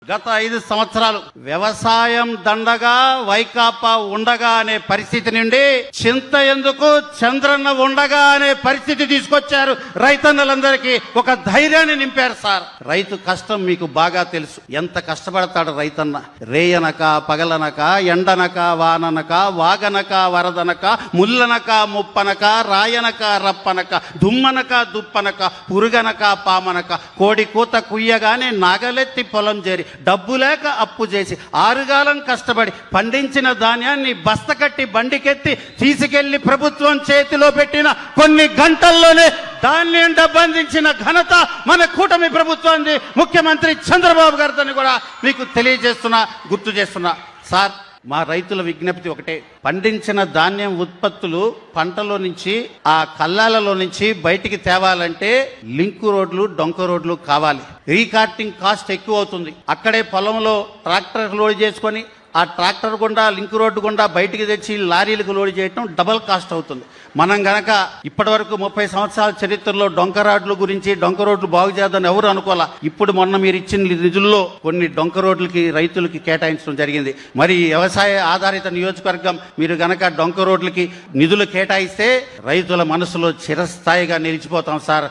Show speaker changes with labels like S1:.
S1: గత 5 సంవత్సరాలు వ్యవసాయం దండగా వైకాపా ఉండగా అనే పరిస్థితి నుండి చింత ఎందుకు చంద్రన్న ఉండగా అనే పరిస్థితి తీసుకొచ్చారు. రైతన్నలందరికీ ఒక ధైర్యాన్ని నింపారు సార్. రైతు కష్టం మీకు బాగా తెలుసు. ఎంత కష్టపడతాడు రైతన్న. రేయనక పగలనక ఎండనక వాననక వాగనక వరదనక ముల్లనక ముప్పనక రాయనక రప్పనక దుమ్మనక దుప్పనక పురుగనక పామనక కోడి కూత కుయ్యగానే నాగలెత్తి పొలం చేరి డబ్బు లేక అప్పు చేసి 6 కాలం కష్టపడి పండించిన ధాన్యాన్ని బస్తకట్టి బండికెత్తి తీసుకెళ్లి ప్రభుత్వం చేతిలో పెట్టిన కొన్ని గంటల్లోనే ధాన్యం డబ్బందించిన ఘనత మన కూటమి ప్రభుత్వాన్ని ముఖ్యమంత్రి చంద్రబాబు గారితో కూడా మీకు తెలియజేస్తున్నా, గుర్తు చేస్తున్నా. సార్, మా రైతుల విజ్ఞప్తి ఒకటే. పండించిన ధాన్యం ఉత్పత్తులు పంటలో నుంచి ఆ కల్లాలలో నుంచి బయటికి తేవాలంటే లింకు రోడ్లు డొంక రోడ్లు కావాలి. రీకార్టింగ్ కాస్ట్ ఎక్కువ అవుతుంది. అక్కడే పొలంలో ట్రాక్టర్ లోడ్ చేసుకొని ఆ ట్రాక్టర్ గుండా లింక్ రోడ్డు గుండా బయటికి తెచ్చి లారీలకు లోడ్ చేయటం డబల్ కాస్ట్ అవుతుంది. మనం గనక ఇప్పటి వరకు 30 సంవత్సరాల చరిత్రలో డొంక రోడ్ల గురించి డొంక రోడ్లు బాగు చేద్దని ఎవరు అనుకోవాలా. ఇప్పుడు మొన్న మీరు ఇచ్చిన నిధుల్లో కొన్ని డొంక రోడ్లకి రైతులకి కేటాయించడం జరిగింది. మరి వ్యవసాయ ఆధారిత నియోజకవర్గం మీరు గనక డొంక రోడ్లకి నిధులు కేటాయిస్తే రైతుల మనసులో చిరస్థాయిగా నిలిచిపోతాం సార్.